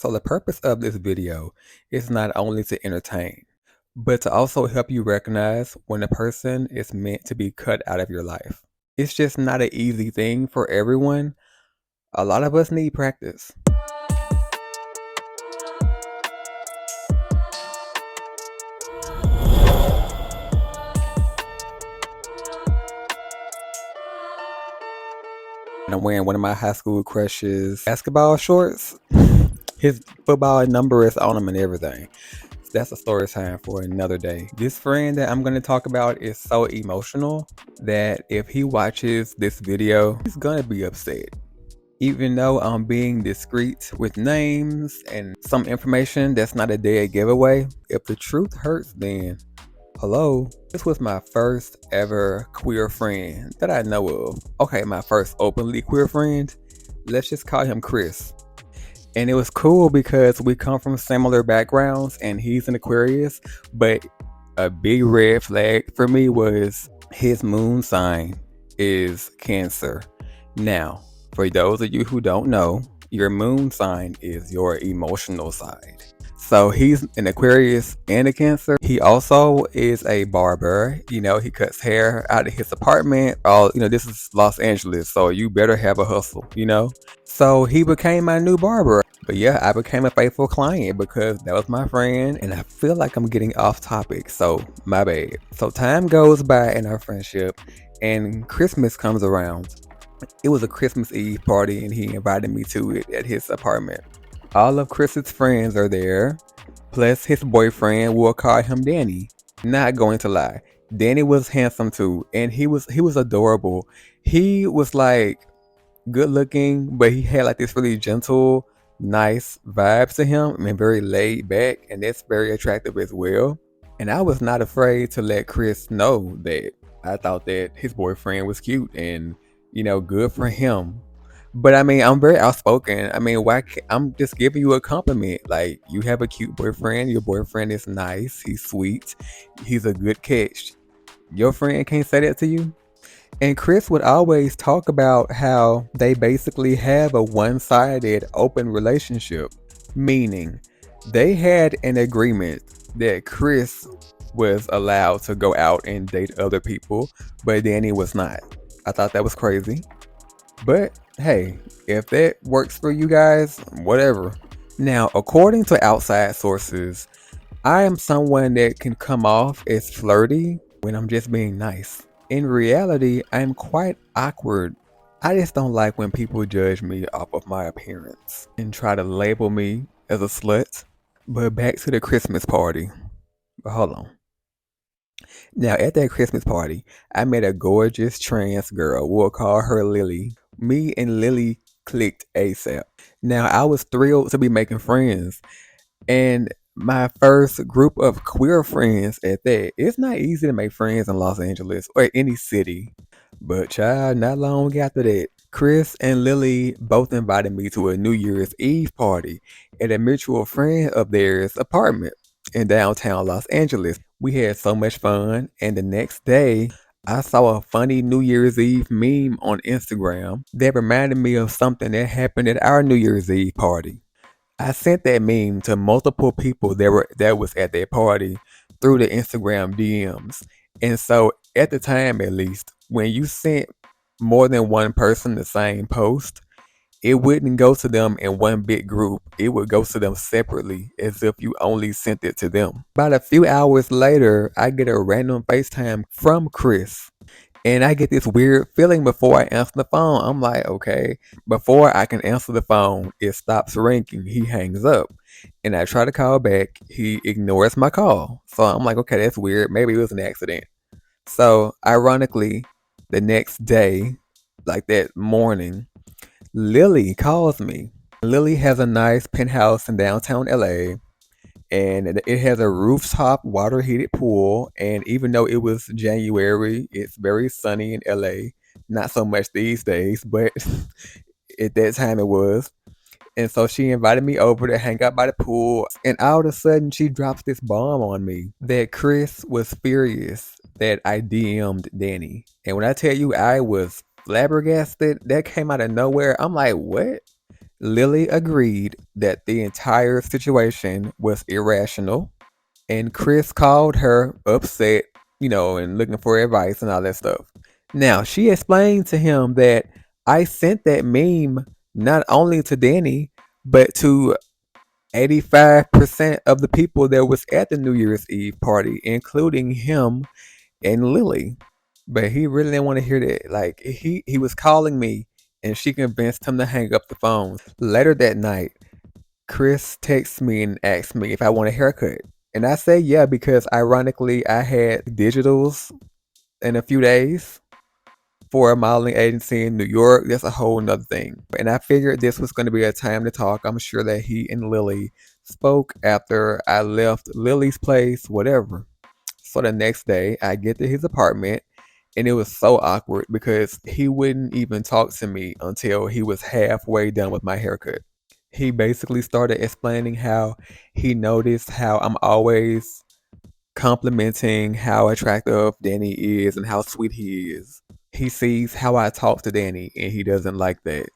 So the purpose of this video is not only to entertain, but to also help you recognize when a person is meant to be cut out of your life. It's just not an easy thing for everyone. A lot of us need practice. And I'm wearing one of my high school crushes basketball shorts. His football number is on him and everything. That's a story time for another day. This friend that I'm going to talk about is so emotional that if he watches this video, he's going to be upset. Even though I'm being discreet with names and some information that's not a dead giveaway, if the truth hurts, then hello. This was my first ever queer friend that I know of. Okay, my first openly queer friend. Let's just call him Chris. And it was cool because we come from similar backgrounds and he's an Aquarius, but a big red flag for me was his moon sign is Cancer. Now, for those of you who don't know, your moon sign is your emotional side. So he's an Aquarius and a Cancer. He also is a barber. You know, he cuts hair out of his apartment. This is Los Angeles, so you better have a hustle, So he became my new barber. But yeah, I became a faithful client because that was my friend, and I feel like I'm getting off topic, so my bad. So time goes by in our friendship, and Christmas comes around. It was a Christmas Eve party, and he invited me to it at his apartment. All of Chris's friends are there, plus his boyfriend, we'll call him Danny. Not going to lie, Danny was handsome too, and he was adorable. He was like good looking, but he had like this really gentle, nice vibes to him and very laid back, and that's very attractive as well. And I was not afraid to let Chris know that I thought that his boyfriend was cute and good for him. But I mean, I'm very outspoken. I mean, I'm just giving you a compliment. Like, you have a cute boyfriend. Your boyfriend is nice. He's sweet. He's a good catch. Your friend can't say that to you? And Chris would always talk about how they basically have a one-sided open relationship, meaning they had an agreement that Chris was allowed to go out and date other people, but Danny was not. I thought that was crazy. But hey, if that works for you guys, whatever. Now, according to outside sources, I am someone that can come off as flirty when I'm just being nice. In reality, I'm quite awkward. I just don't like when people judge me off of my appearance and try to label me as a slut. But back to the Christmas party. But hold on. Now, at that Christmas party, I met a gorgeous trans girl. We'll call her Lilly. Me and Lilly clicked ASAP. Now, I was thrilled to be making friends. And my first group of queer friends at that. It's not easy to make friends in Los Angeles or any city. But child, not long after that, Chris and Lilly both invited me to a New Year's Eve party at a mutual friend of theirs' apartment in downtown Los Angeles. We had so much fun, and the next day, I saw a funny New Year's Eve meme on Instagram that reminded me of something that happened at our New Year's Eve party. I sent that meme to multiple people that was at that party through the Instagram DMs. And so at the time, at least, when you sent more than one person the same post, it wouldn't go to them in one big group. It would go to them separately as if you only sent it to them. About a few hours later, I get a random FaceTime from Chris. And I get this weird feeling before I answer the phone. I'm like, okay. Before I can answer the phone, it stops ringing. He hangs up. And I try to call back. He ignores my call. So I'm like, okay, that's weird. Maybe it was an accident. So ironically, the next day, like that morning, Lilly calls me. Lilly has a nice penthouse in downtown LA, and it has a rooftop water heated pool. And even though it was January, it's very sunny in LA. Not so much these days, but at that time it was. And so she invited me over to hang out by the pool. And all of a sudden, she drops this bomb on me that Chris was furious that I DM'd Danny. And when I tell you I was flabbergasted, that came out of nowhere. I'm like, what? Lily agreed that the entire situation was irrational, and Chris called her upset, and looking for advice and all that stuff. Now, she explained to him that I sent that meme not only to Danny, but to 85% of the people that was at the New Year's Eve party, including him and Lily. But he really didn't want to hear that. Like he was calling me and she convinced him to hang up the phone. Later that night, Chris texts me and asks me if I want a haircut. And I say yeah because ironically I had digitals in a few days for a modeling agency in New York. That's a whole nother thing. And I figured this was going to be a time to talk. I'm sure that he and Lily spoke after I left Lily's place, whatever. So the next day, I get to his apartment, and it was so awkward because he wouldn't even talk to me until he was halfway done with my haircut. He basically started explaining how he noticed how I'm always complimenting how attractive Danny is and how sweet he is. He sees how I talk to Danny and he doesn't like that.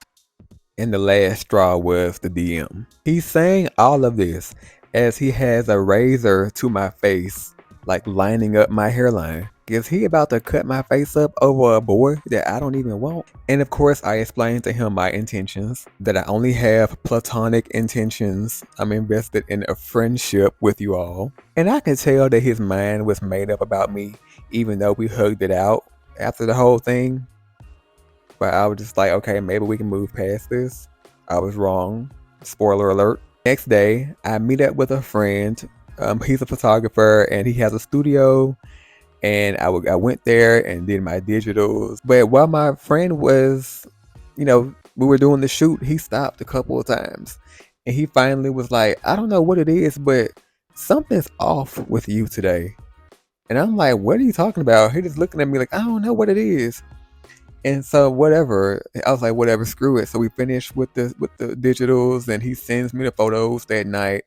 And the last straw was the DM. He's saying all of this as he has a razor to my face, like lining up my hairline. Is he about to cut my face up over a boy that I don't even want? And of course, I explained to him my intentions, that I only have platonic intentions. I'm invested in a friendship with you all. And I could tell that his mind was made up about me, even though we hugged it out after the whole thing. But I was just like, okay, maybe we can move past this. I was wrong. Spoiler alert. Next day, I meet up with a friend. He's a photographer and he has a studio. And I went there and did my digitals. But while my friend was, we were doing the shoot, he stopped a couple of times. And he finally was like, I don't know what it is, but something's off with you today. And I'm like, what are you talking about? He just looking at me like, I don't know what it is. And so whatever, I was like, whatever, screw it. So we finished with the digitals, and he sends me the photos that night,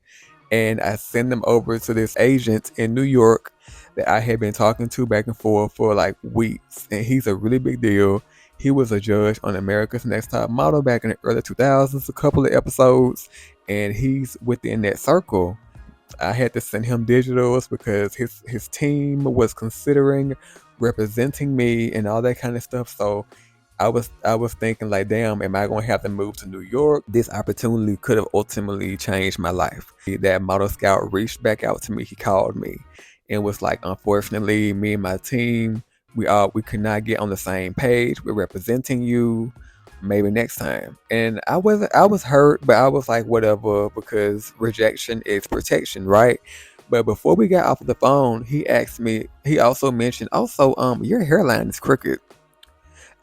and I send them over to this agent in New York that I had been talking to back and forth for like weeks. And he's a really big deal. He was a judge on America's Next Top Model back in the early 2000s, a couple of episodes, and he's within that circle. I had to send him digitals because his team was considering representing me and all that kind of stuff. So I was thinking like, damn, am I going to have to move to New York? This opportunity could have ultimately changed my life. That model scout reached back out to me. He called me and was like, unfortunately, me and my team, we could not get on the same page. We're representing you. Maybe next time. And I was hurt, but I was like, whatever, because rejection is protection, right? But before we got off of the phone, he asked me, he also mentioned, your hairline is crooked.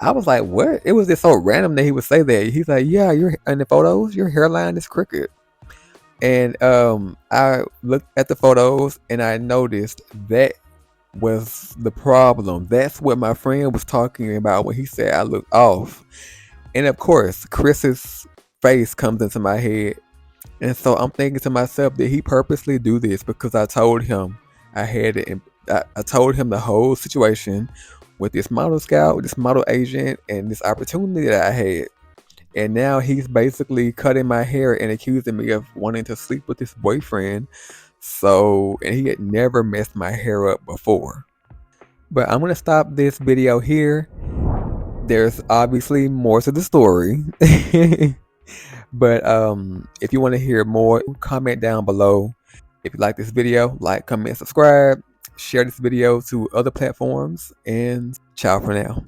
I was like, what? It was just so random that he would say that. He's like, yeah, you're in the photos, your hairline is crooked. And I looked at the photos and I noticed that was the problem. That's what my friend was talking about when he said I look off. And of course, Chris's face comes into my head. And so I'm thinking to myself, did he purposely do this? Because I told him I had it. I told him the whole situation with this model scout, this model agent, and this opportunity that I had. And now he's basically cutting my hair and accusing me of wanting to sleep with his boyfriend. So, and he had never messed my hair up before. But I'm going to stop this video here. There's obviously more to the story. But if you want to hear more, comment down below. If you like this video, like, comment, subscribe, share this video to other platforms, and ciao for now.